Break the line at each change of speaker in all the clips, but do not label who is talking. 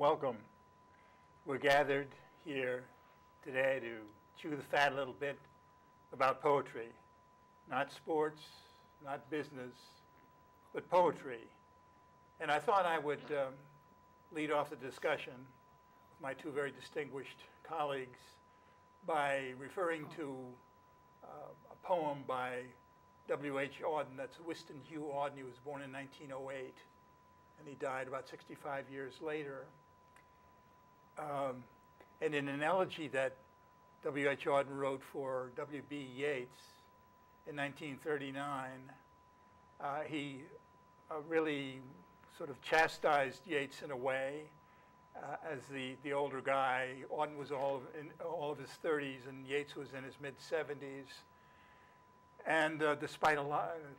Welcome. We're gathered here today to chew the fat a little bit about poetry. Not sports, not business, but poetry. And I thought I would lead off the discussion with my two very distinguished colleagues by referring to a poem by W.H. Auden. That's Wystan Hugh Auden. He was born in 1908, and he died about 65 years later. And in an elegy that W.H. Auden wrote for W.B. Yeats in 1939, he really sort of chastised Yeats in a way. As the older guy, Auden was in all of his 30s, and Yeats was in his mid-70s. And despite a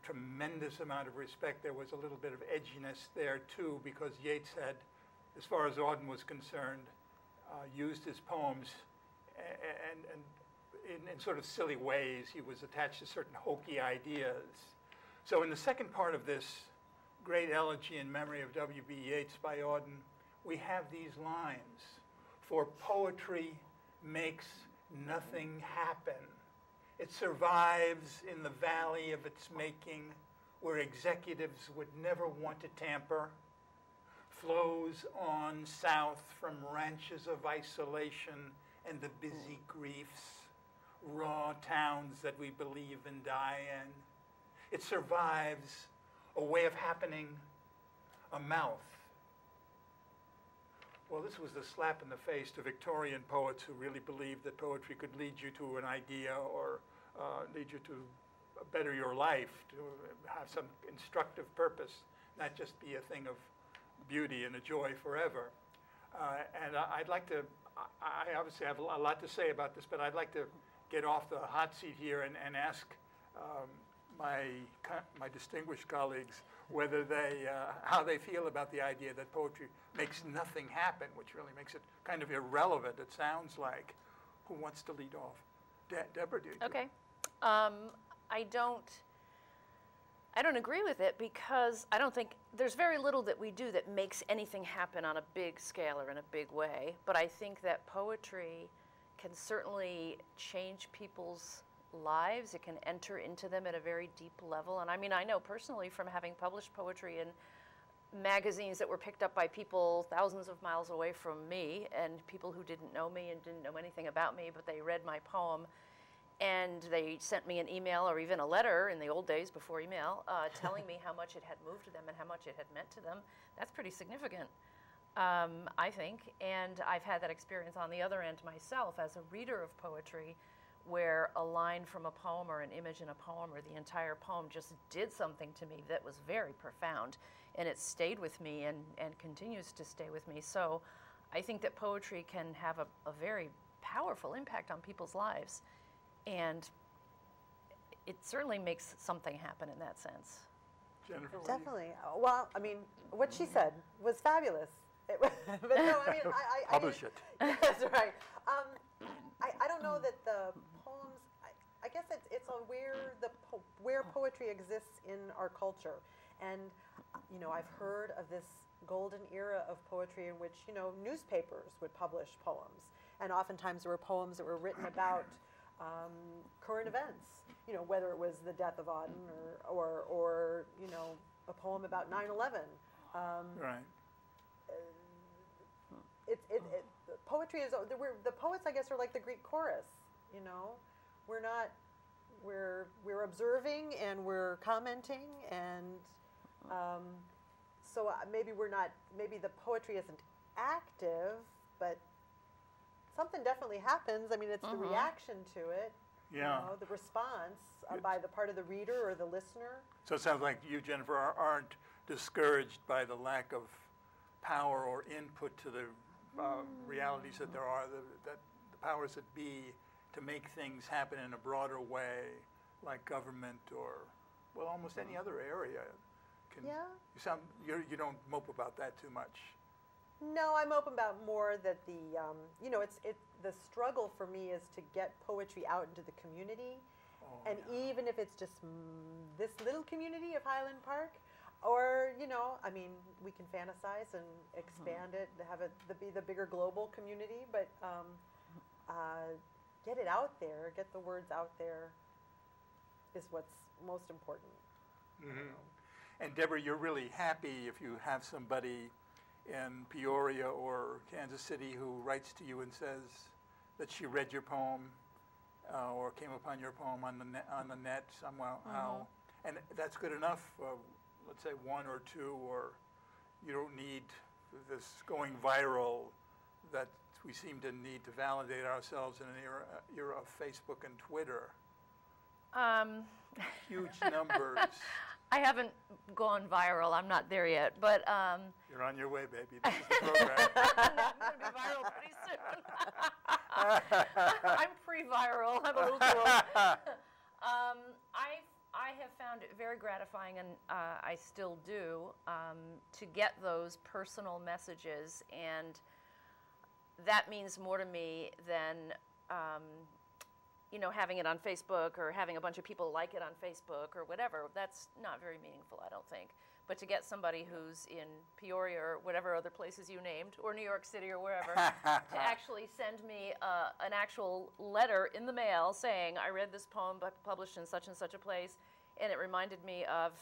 tremendous amount of respect, there was a little bit of edginess there too, because Yeats had, as far as Auden was concerned, used his poems and in sort of silly ways. He was attached to certain hokey ideas. So in the second part of this great elegy in memory of W.B. Yeats by Auden, we have these lines: "For poetry makes nothing happen. It survives in the valley of its making, where executives would never want to tamper. Flows on south from ranches of isolation and the busy griefs, raw towns that we believe and die in. It survives a way of happening, a mouth." Well, this was the slap in the face to Victorian poets who really believed that poetry could lead you to an idea or lead you to better your life, to have some instructive purpose, not just be a thing of beauty and a joy forever. And I'd like to, I obviously have a lot to say about this, but I'd like to get off the hot seat here and ask my distinguished colleagues whether how they feel about the idea that poetry makes nothing happen, which really makes it kind of irrelevant, it sounds like. Who wants to lead off? Debra, do you?
Okay. I don't agree with it, because I don't think there's very little that we do that makes anything happen on a big scale or in a big way. But I think that poetry can certainly change people's lives. It can enter into them at a very deep level. And I mean, I know personally from having published poetry in magazines that were picked up by people thousands of miles away from me, and people who didn't know me and didn't know anything about me, but they read my poem and they sent me an email or even a letter in the old days before email telling me how much it had moved to them and how much it had meant to them. That's pretty significant, I think. And I've had that experience on the other end myself as a reader of poetry, where a line from a poem or an image in a poem or the entire poem just did something to me that was very profound, and it stayed with me and continues to stay with me. So I think that poetry can have a very powerful impact on people's lives, and it certainly makes something happen in that sense.
Jennifer,
Definitely. Well, I mean, what she said was fabulous. But no, I mean,
Publish it.
That's right. I don't know that the poems. I guess it's on where poetry exists in our culture, and I've heard of this golden era of poetry in which newspapers would publish poems, and oftentimes there were poems that were written about current events. Whether it was the death of Auden or a poem about 9/11.
Right.
Poetry is the poets, I guess, are like the Greek chorus. We're observing and we're commenting, and so maybe the poetry isn't active, but something definitely happens. I mean, it's the reaction to it.
Yeah.
The response by the part of the reader or the listener.
So it sounds like you, Jennifer, aren't discouraged by the lack of power or input to the realities that there are, that the powers that be, to make things happen in a broader way, like government or, well, almost any other area. You don't mope about that too much.
No, I'm open about more that the struggle for me is to get poetry out into the community, and even if it's just this little community of Highland Park, Or, you know, I mean, we can fantasize and expand it, have it be the bigger global community, but get it out there, get the words out there is what's most important.
And Debra, you're really happy if you have somebody in Peoria or Kansas City who writes to you and says that she read your poem or came upon your poem on the net somehow, and that's good enough. Let's say one or two, or you don't need this going viral that we seem to need to validate ourselves in an era of Facebook and Twitter. Huge numbers.
I haven't gone viral. I'm not there yet, but
you're on your way, baby. This is the program.
I'm going to be viral pretty soon. I'm pre-viral. I'm a little too old. I have found it very gratifying, and I still do, to get those personal messages, and that means more to me than you know, having it on Facebook or having a bunch of people like it on Facebook or whatever. That's not very meaningful, I don't think. But to get somebody who's in Peoria or whatever other places you named, or New York City or wherever, to actually send me an actual letter in the mail saying, I read this poem published in such and such a place, and it reminded me of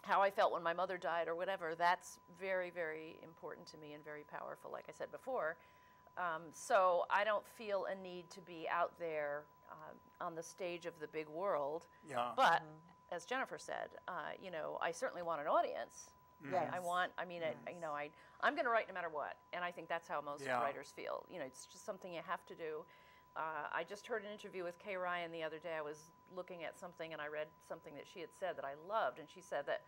how I felt when my mother died or whatever, that's very, very important to me and very powerful, like I said before. So I don't feel a need to be out there on the stage of the big world.
Yeah.
But as Jennifer said, you know, I certainly want an audience.
Yes.
You know, I'm going to write no matter what, and I think that's how most
Yeah.
writers feel. You know, it's just something you have to do. I just heard an interview with Kay Ryan the other day. I was looking at something, and I read something that she had said that I loved, and she said that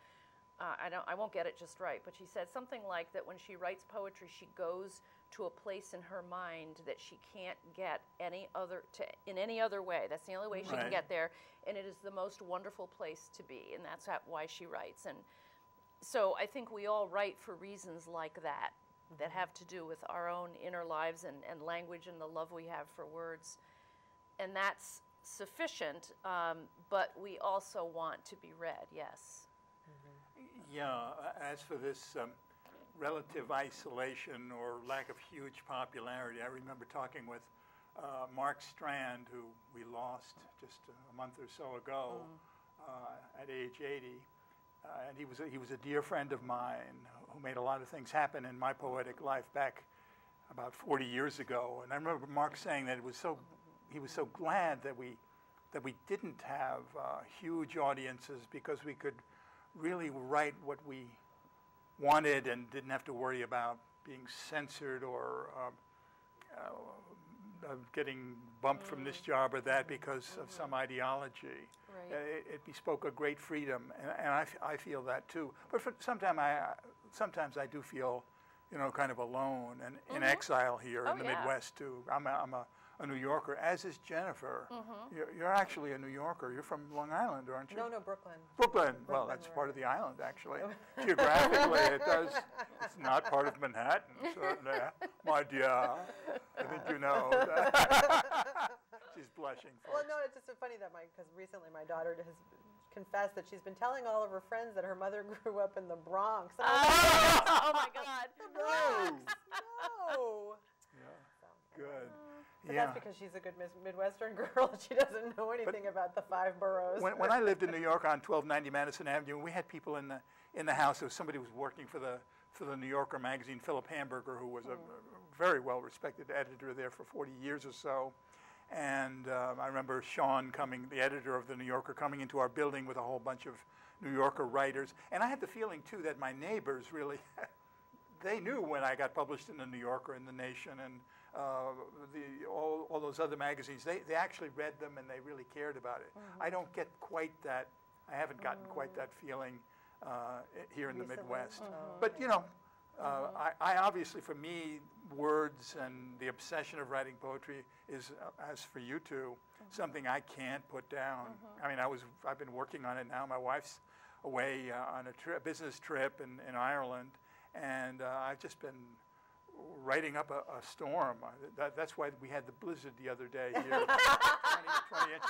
I won't get it just right, but she said something like that when she writes poetry, she goes to a place in her mind that she can't get in any other way. That's the only way she can get there, and it is the most wonderful place to be, and that's why she writes. And so I think we all write for reasons like that, that have to do with our own inner lives and language and the love we have for words. And that's sufficient, but we also want to be read, yes.
Yeah, as for this relative isolation or lack of huge popularity, I remember talking with Mark Strand, who we lost just a month or so ago at age 80. And he was a dear friend of mine who made a lot of things happen in my poetic life back about 40 years ago. And I remember Mark saying that he was so glad that we didn't have huge audiences, because we could really write what we wanted and didn't have to worry about being censored or getting bumped from this job or that because of some ideology.
Right.
It bespoke a great freedom, and I feel that too. But sometimes I do feel, you know, kind of alone and in exile here in the Midwest too. I'm a New Yorker, as is Jennifer. You're actually a New Yorker. You're from Long Island, aren't you?
No, Brooklyn.
Brooklyn. Well, that's part of the island, actually. Geographically, it's not part of Manhattan, certainly. My dear, I think you know. She's blushing for
Well,
it.
no, it's just so funny that because recently my daughter has confessed that she's been telling all of her friends that her mother grew up in the Bronx. And
Oh my God.
the Bronx! No!
Yeah, good.
But that's because she's a good Midwestern girl. She doesn't know anything about the 5 boroughs.
When I lived in New York on 1290 Madison Avenue, we had people in the house. There was somebody who was working for the New Yorker magazine, Philip Hamburger, who was a very well-respected editor there for 40 years or so. And I remember Sean the editor of the New Yorker, coming into our building with a whole bunch of New Yorker writers. And I had the feeling, too, that my neighbors really, they knew when I got published in the New Yorker and the Nation and all those other magazines. They actually read them and they really cared about it. I don't get quite that. I haven't gotten quite that feeling here in the Midwest. But you know, I obviously, for me, words and the obsession of writing poetry is, as for you two, something I can't put down. I mean, I've been working on it now. My wife's away on a business trip in Ireland, and I've just been writing up a storm. That's why we had the blizzard the other day here, 20 inches.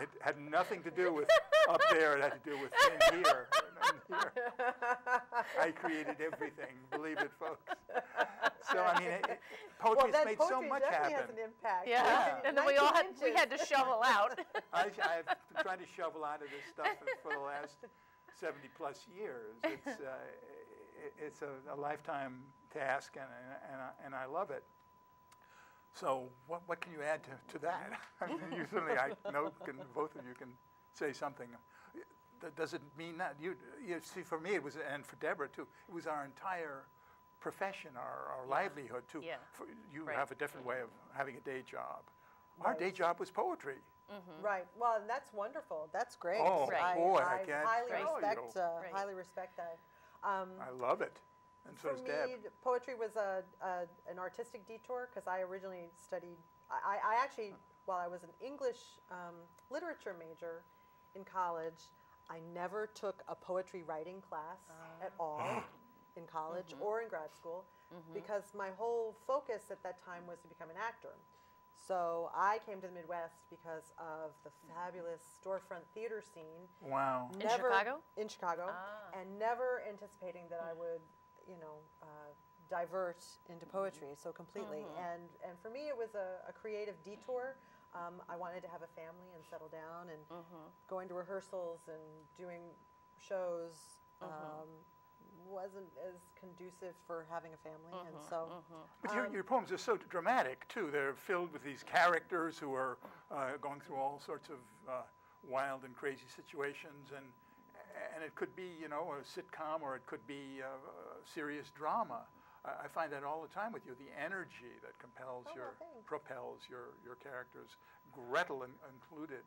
It had nothing to do with up there. It had to do with in here. And here. I created everything. Believe it, folks. So I mean, poetry's made so much happen.
Poetry definitely has an impact.
Yeah, and then we had to shovel out.
I've been trying to shovel out of this stuff for the last 70 plus years. It's a lifetime task, and I love it. So what can you add to that? I mean, usually I know both of you can say something. Does it mean that you see? For me, it was, and for Debra too. It was our entire profession, our livelihood too.
Yeah.
You
Right.
have a different way of having a day job. Our day job was poetry.
Right. Well, and that's wonderful. That's great.
Oh,
Right.
boy,
I
I can't
highly
tell
respect.
you.
Right.
Highly respect that.
I love it, and so
For
does
me,
Deb.
poetry was an artistic detour because I originally studied. I actually, while I was an English literature major in college, I never took a poetry writing class at all in college or in grad school because my whole focus at that time was to become an actor. So I came to the Midwest because of the fabulous storefront theater scene.
Wow.
In Chicago?
In Chicago, and never anticipating that I would, divert into poetry so completely. And for me, it was a creative detour. I wanted to have a family and settle down, and going to rehearsals and doing shows wasn't as conducive for having a family, and so.
But your poems are so dramatic too. They're filled with these characters who are going through all sorts of wild and crazy situations, and it could be a sitcom or it could be serious drama. I find that all the time with you, the energy that compels propels your characters, Gretel included.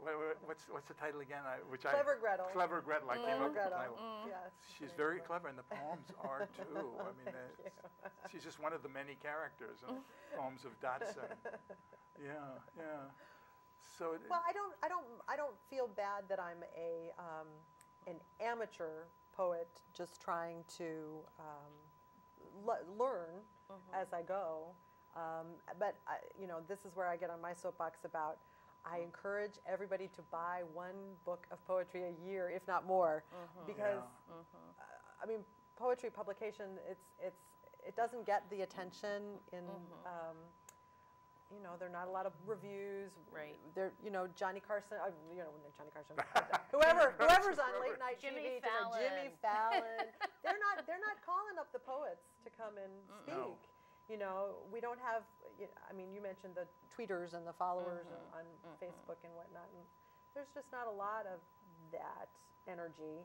What's the title again?
Clever Gretel.
Clever Gretel. I came up with the
Gretel.
title.
Yes,
She's very clever, and the poems are too. I mean, she's just one of the many characters in the poems of Dotson. Yeah. So.
Well, I don't feel bad that I'm an amateur poet just trying to learn as I go. But this is where I get on my soapbox about. I encourage everybody to buy one book of poetry a year, if not more, because I mean, poetry publication it doesn't get the attention in. There are not a lot of reviews.
Right.
There, Johnny Carson. Johnny Carson. Whoever's on late night
Jimmy
TV.
Fallon.
Jimmy Fallon. They're not calling up the poets to come and speak.
No.
We don't have. I mean, you mentioned the tweeters and the followers on Facebook and whatnot. And there's just not a lot of that energy.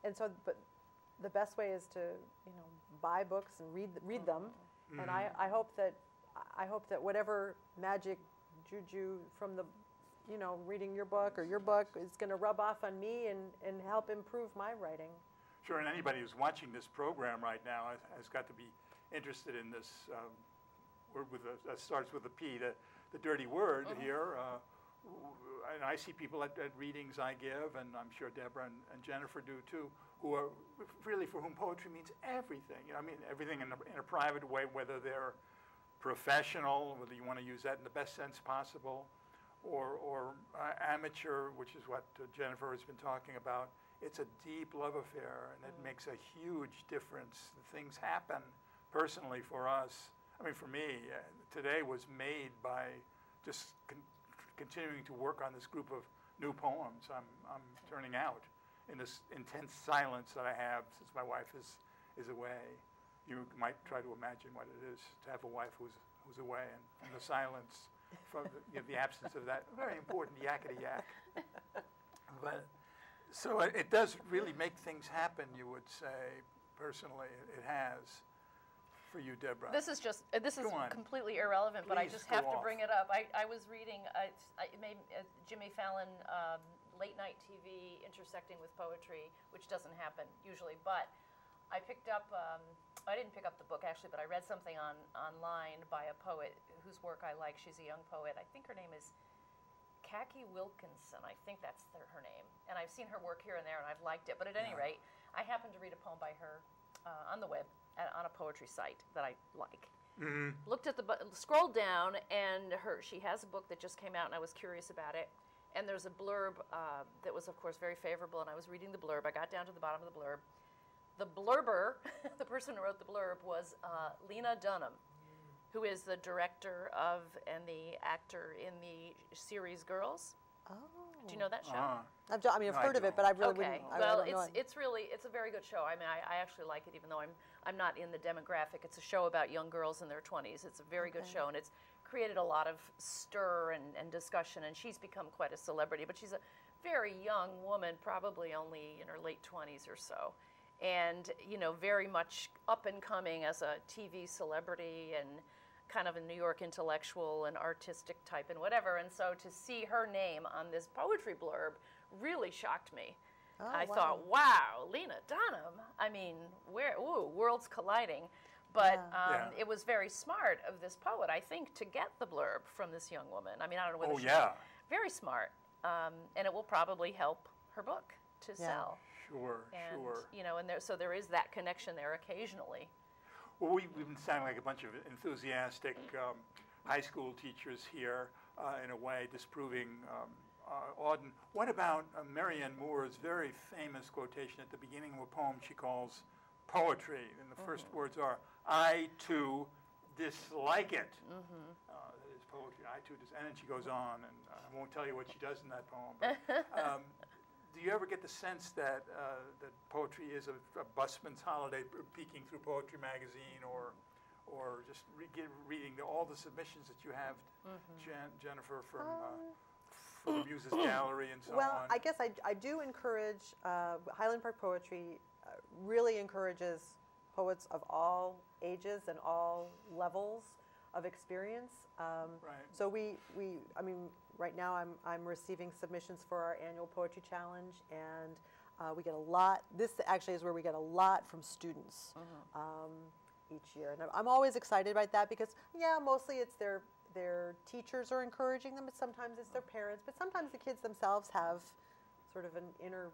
And so, but the best way is to buy books and read them. And I hope that whatever magic juju from the reading your book or your book is going to rub off on me and help improve my writing.
Sure, and anybody who's watching this program right now has got to be interested in this word that starts with a P, the dirty word here. And I see people at readings I give, and I'm sure Debra and Jennifer do too, who are really for whom poetry means everything. I mean, everything in a private way, whether they're professional, whether you want to use that in the best sense possible, or amateur, which is what Jennifer has been talking about. It's a deep love affair, and it makes a huge difference. Things happen personally for us. I mean, for me, today was made by just continuing to work on this group of new poems I'm turning out in this intense silence that I have since my wife is away. You might try to imagine what it is to have a wife who's away, and the silence from the absence of that very important yakety yak. But so it does really make things happen. You would say personally, it has for you, Debra.
This is
Go on.
completely irrelevant, but I
Please
just
go
have to
off.
bring it up. I was reading Jimmy Fallon late night TV intersecting with poetry, which doesn't happen usually, but I picked up, I didn't pick up the book actually, but I read something online by a poet whose work I like. She's a young poet. I think her name is Kaki Wilkinson. I think that's her name. And I've seen her work here and there, and I've liked it. But at any rate, I happened to read a poem by her on the web on a poetry site that I like.
Mm-hmm.
Looked at the scrolled down, and she has a book that just came out, and I was curious about it. And there's a blurb that was, of course, very favorable, and I was reading the blurb. I got down to the bottom of the blurb. The blurber, the person who wrote the blurb, was Lena Dunham, who is the director of and the actor in the series Girls.
Oh.
Do you know that show?
I've heard of it, but I really wouldn't.
Well, it's a very good show. I mean, I actually like it, even though I'm not in the demographic. It's a show about young girls in their 20s. It's a very good show, and it's created a lot of stir and discussion, and she's become quite a celebrity. But she's a very young woman, probably only in her late 20s or so, and very much up and coming as a TV celebrity and kind of a New York intellectual and artistic type and whatever. And so to see her name on this poetry blurb really shocked me.
Oh,
I thought, wow, Lena Dunham. I mean, worlds colliding. But it was very smart of this poet, I think, to get the blurb from this young woman. I mean, I don't know whether very smart. And it will probably help her book to sell.
Sure.
And so there is that connection there occasionally.
Well, we've been sounding like a bunch of enthusiastic high school teachers here, in a way, disproving Auden. What about Marianne Moore's very famous quotation at the beginning of a poem she calls poetry? And the first words are, "I, too, dislike it." That is poetry. I, too, and then she goes on, and I won't tell you what she does in that poem. But, do you ever get the sense that that poetry is a busman's holiday, peeking through Poetry Magazine, or just reading all the submissions that you have, Jennifer, from the Muses Gallery and so on?
Well, I guess I do encourage, Highland Park Poetry really encourages poets of all ages and all levels of experience. So right now I'm receiving submissions for our annual poetry challenge, and we get a lot. This actually is where we get a lot from students each year, and I'm always excited about that because mostly it's their teachers are encouraging them, but sometimes it's their parents, but sometimes the kids themselves have sort of an inner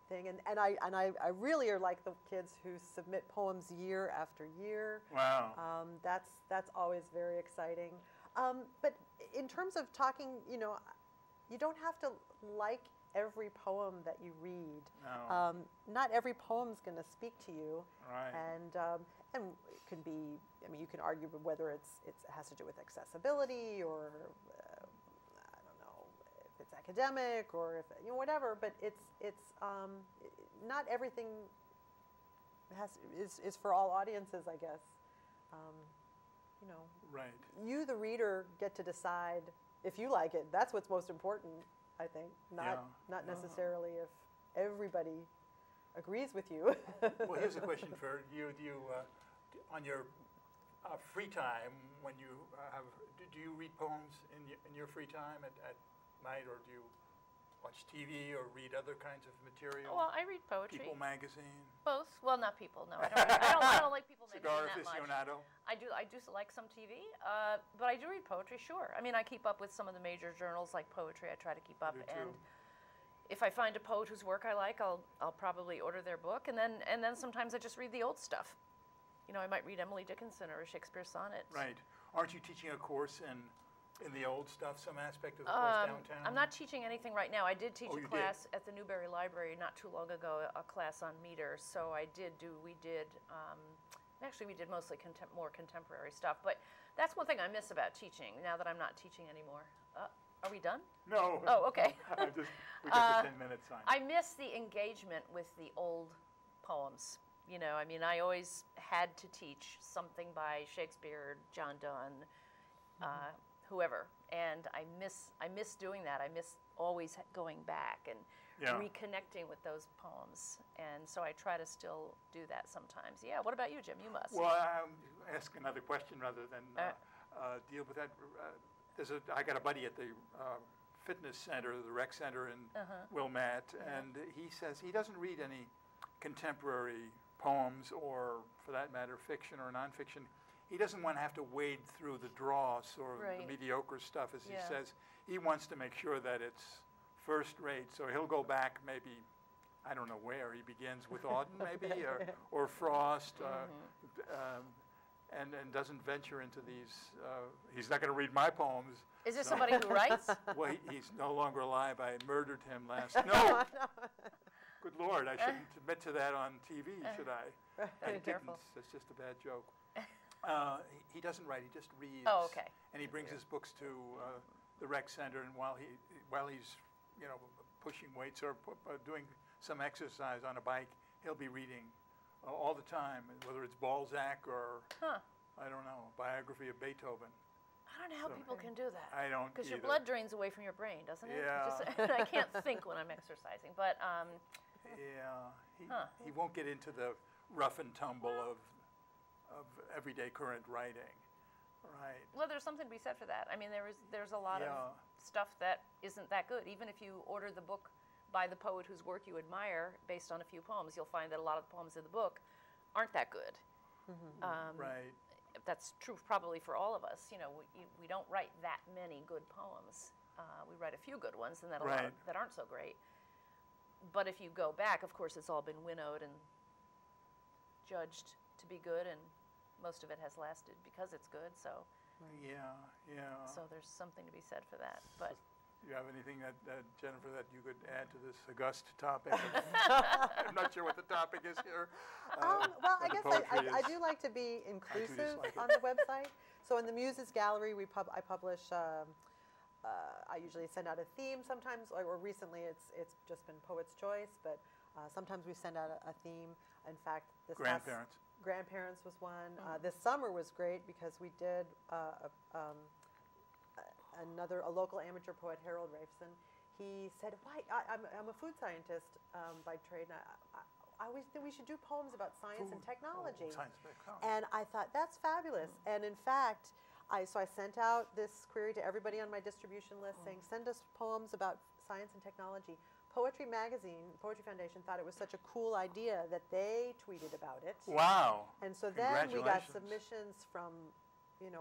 thing, and I really are like the kids who submit poems year after year.
Wow.
That's always very exciting. But in terms of talking, you don't have to like every poem that you read.
No.
Not every poem's going to speak to you.
Right.
And it can be. I mean, you can argue whether it has to do with accessibility or I don't know if it's academic or if whatever. But it's not everything is for all audiences, I guess.
Right.
You, the reader, get to decide if you like it. That's what's most important, I think. Not necessarily if everybody agrees with you.
Well, here's a question for you. Do you, on your free time, when you do you read poems in your free time at night, or do you watch TV or read other kinds of material?
Well, I read poetry.
People magazine.
Both. Well, not People. No, I don't like People magazine
Cigar
that much.
aficionado.
I do like some TV, but I do read poetry. Sure. I mean, I keep up with some of the major journals like Poetry. I try to keep up, and if I find a poet whose work I like, I'll probably order their book, and then sometimes I just read the old stuff. I might read Emily Dickinson or a Shakespeare sonnet.
Right. Aren't you teaching a course in the old stuff, some aspect of the course downtown?
I'm not teaching anything right now. I did teach a class at the Newberry Library not too long ago, a class on meter. So we did mostly more contemporary stuff. But that's one thing I miss about teaching now that I'm not teaching anymore. Are we done?
No.
Oh, okay.
We got the 10-minute sign.
I miss the engagement with the old poems. I mean, I always had to teach something by Shakespeare, John Donne, whoever, and I miss doing that. I miss always going back and reconnecting with those poems, and so I try to still do that sometimes. Yeah. What about you, Jim? You must.
Well, I'll ask another question rather than deal with that. I got a buddy at the fitness center, the rec center in Wilmette, and he says he doesn't read any contemporary poems or, for that matter, fiction or nonfiction. He doesn't want to have to wade through the dross or the mediocre stuff, as he says. He wants to make sure that it's first rate. So he'll go back maybe, I don't know where. He begins with Auden maybe, or Frost, and doesn't venture into these. He's not going to read my poems.
Is there somebody who writes?
Well, he's no longer alive. I murdered him last. No. Good Lord, I shouldn't admit to that on TV, should I? I didn't.
Careful.
That's just a bad joke. He doesn't write. He just reads.
Oh, okay.
And he brings his books to the rec center, and while he's pushing weights or doing some exercise on a bike, he'll be reading all the time, whether it's Balzac or I don't know, biography of Beethoven.
I don't know how people can do that.
I don't
Because your
either.
blood drains away from your brain, doesn't it?
Yeah.
I can't think when I'm exercising, but
Yeah, he won't get into the rough and tumble of everyday current writing, right?
well, there's something to be said for that. I mean, there's a lot of
Yeah.
stuff that isn't that good. Even if you order the book by the poet whose work you admire based on a few poems, you'll find that a lot of the poems in the book aren't that good.
Right.
That's true probably for all of us. We don't write that many good poems. We write a few good ones and then a lot that aren't so great. But if you go back, of course, it's all been winnowed and judged to be good, and most of it has lasted because it's good. So So there's something to be said for that. But
do you have anything that Jennifer, that you could add to this august topic? I'm not sure what the topic is here.
Well, I guess I do like to be
I
inclusive
like it.
on the website. So in the Muses Gallery, I publish. I usually send out a theme sometimes, or recently it's just been Poet's Choice, but sometimes we send out a theme. In fact, this Grandparents was one. This summer was great because we did a local amateur poet, Harold Rafeson. He said, "Why? I'm a food scientist by trade, and I always think we should do poems about science and technology." And I thought, that's fabulous. And in fact, I sent out this query to everybody on my distribution list saying, send us poems about science and technology. Poetry Magazine, Poetry Foundation, thought it was such a cool idea that they tweeted about it.
Wow.
And so then we got submissions from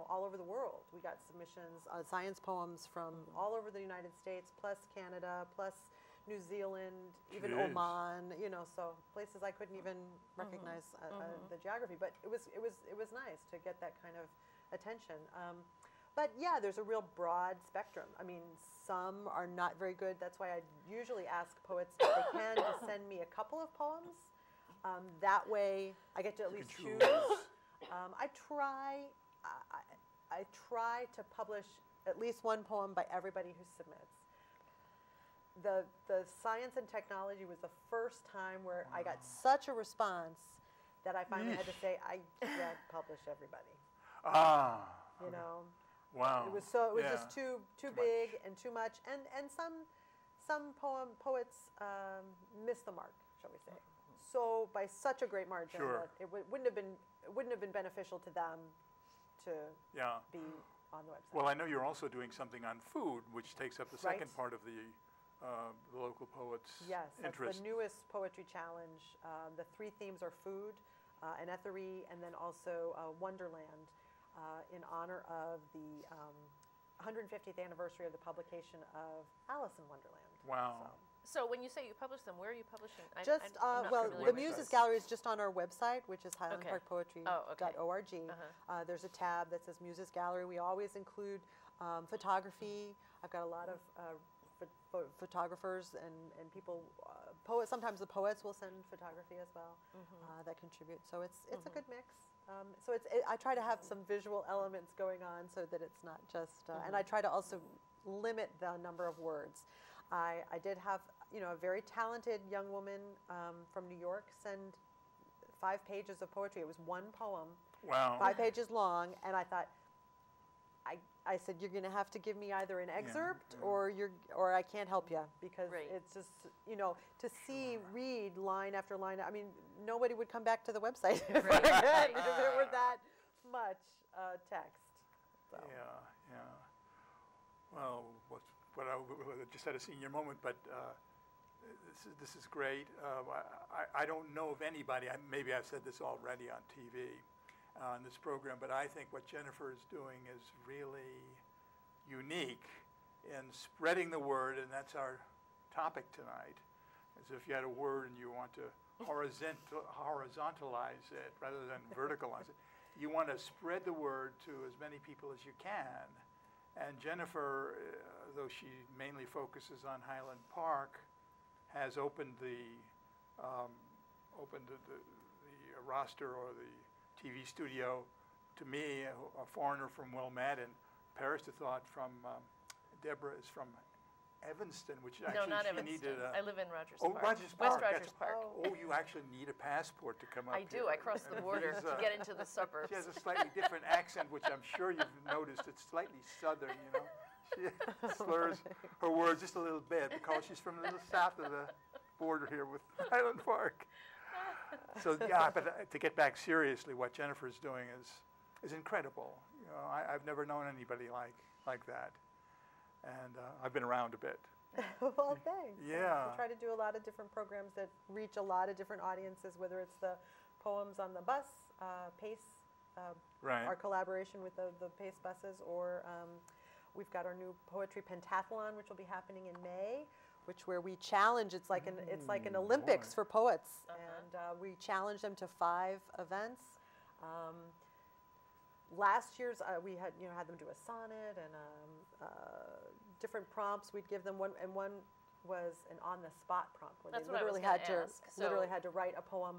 all over the world. We got submissions, science poems from all over the United States, plus Canada, plus New Zealand, even Oman, so places I couldn't even recognize the geography. But it was nice to get that kind of attention. But yeah, there's a real broad spectrum. I mean, some are not very good. That's why I usually ask poets if they can to send me a couple of poems. That way I get to at least choose. I try to publish at least one poem by everybody who submits. The science and technology was the first time where I got such a response that I finally had to say, I can't publish everybody.
Wow.
It was just too big and too much, and some poets missed the mark, shall we say? So by such a great margin that it wouldn't have been beneficial to them to be on the website.
Well, I know you're also doing something on food, which takes up the second part of the local poets' interest.
That's the newest poetry challenge. The three themes are food, an ethery, and then also Wonderland, in honor of the 150th anniversary of the publication of Alice in Wonderland.
Wow.
So when you say you publish them, where are you publishing?
The Muses Gallery is just on our website, which is highlandparkpoetry.org. There's a tab that says Muses Gallery. We always include photography. I've got a lot of photographers and people, poets. Sometimes the poets will send photography as well that contribute. So it's a good mix. I try to have some visual elements going on so that it's not just, and I try to also limit the number of words. I did have, a very talented young woman from New York send 5 pages of poetry. It was one poem, 5 pages long, and I thought, I said, you're going to have to give me either an excerpt or I can't help you, because it's just, read line after line. I mean, nobody would come back to the website if there were that much text. So.
Yeah. Well, what I just had a senior moment, but this is great. I don't know of anybody. Maybe I've said this already on TV. On this program, but I think what Jennifer is doing is really unique in spreading the word, and that's our topic tonight. As if you had a word and you want to horizontalize it rather than verticalize it. You want to spread the word to as many people as you can. And Jennifer, though she mainly focuses on Highland Park, has opened the roster or the TV studio to me, a foreigner from Wilmette, and Paris to thought from Debra is from Evanston, which actually
No, not
she
Evanston.
needed a...
I live in Rogers
Oh,
Park.
Rogers
West
Park.
Rogers Park.
Oh, you actually need a passport to come up
I
here.
do. I cross the
And
border
she's,
to get into the suburbs.
She has a slightly different accent, which I'm sure you've noticed. It's slightly southern, you know. She slurs her words just a little bit because she's from a little south of the border here with Highland Park. So yeah, but to get back seriously, what Jennifer's doing is incredible. You know, I've never known anybody like that, and I've been around a bit.
Well, thanks.
Yeah.
We try to do a lot of different programs that reach a lot of different audiences, whether it's the poems on the bus, PACE,
Right.
our collaboration with the PACE buses, or we've got our new poetry pentathlon, which will be happening in May, where we challenge. It's like an Olympics for poets, and we challenge them to 5 events. Last year's we had them do a sonnet and different prompts. We'd give them one, and one was an on-the-spot prompt where
That's
they
what I was
literally
gonna ask.
had to write a poem.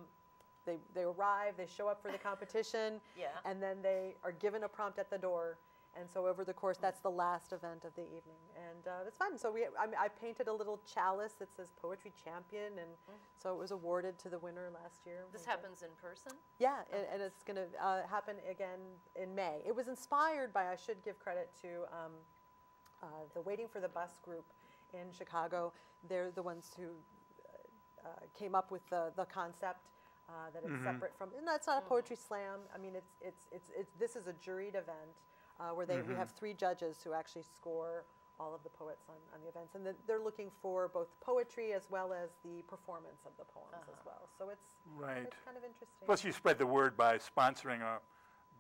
They arrive, they show up for the competition,
Yeah.
and then they are given a prompt at the door. And so over the course, that's the last event of the evening, and it's fun. So I painted a little chalice that says Poetry Champion, and so it was awarded to the winner last year.
This happens in person?
Yeah, and it's going to happen again in May. It was inspired by, I should give credit to the Waiting for the Bus group in Chicago. They're the ones who came up with the concept that it's separate from. And that's not a poetry slam. I mean, this is a juried event where we have 3 judges who actually score all of the poets on the events, and they're looking for both poetry as well as the performance of the poems as well. So it's kind of interesting.
Plus, you spread the word by sponsoring a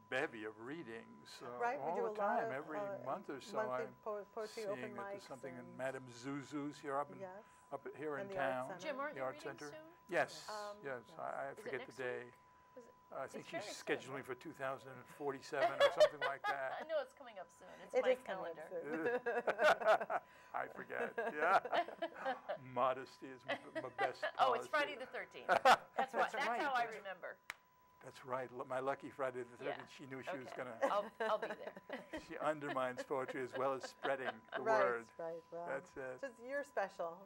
bevy of readings
Right, we
all
do
the
a lot
time,
of
every month or so.
monthly
I'm
poetry
seeing
open
that there's
mics
something in
and-
Madame Zuzu's here up here in
And the Art
town.
Center.
Jim, aren't
The
you
Art
reading
Center.
soon?
Yes,
Yes.
I
Is it
forget
next
the day.
week? Is it-
I think
It's
she's
very soon,
scheduling for 2047 or something like
I
that.
know it's coming up soon. It's
It
my
is coming up
calendar.
soon.
I forget. Yeah, modesty is my best.
Oh, it's
policy.
Friday the 13th. That's
That's
that's
right.
how I remember.
That's right. My lucky Friday the 13th.
Yeah.
She knew she was
Okay.
gonna.
I'll be there.
She undermines poetry as well as spreading the
Right,
word.
right. Well,
That's it.
just you're special.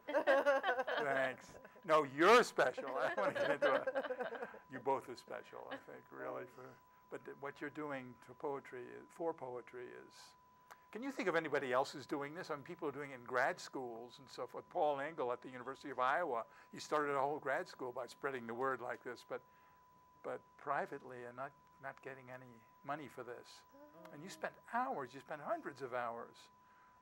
Thanks. No, you're special. I want to get into it. You both are special, I think, really. But what you're doing for poetry is. Can you think of anybody else who's doing this? I mean, people are doing it in grad schools and so forth. Paul Engel at the University of Iowa, he started a whole grad school by spreading the word like this, but privately and not getting any money for this. And you spent hours. You spent hundreds of hours.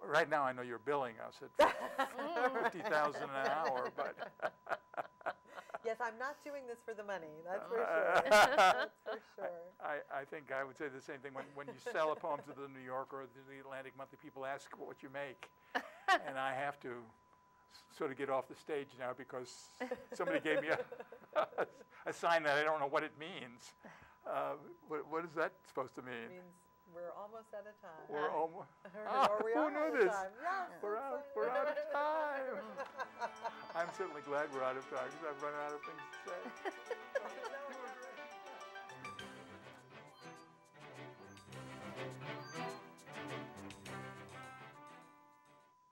Right now, I know you're billing us at $50,000 an hour, but
Yes, I'm not doing this for the money. That's for sure. That's for sure.
I think I would say the same thing when you sell a poem to the New Yorker or the Atlantic Monthly. People ask what you make, and I have to sort of get off the stage now because somebody gave me a sign that I don't know what it means. What is that supposed to mean?
It means we're almost out of time.
We're almost.
Or we
who
are
knew
out of
this?
time. Yes,
We're
that's
out.
right.
We're out of time. I'm certainly glad we're out of time because I've run out of things to say.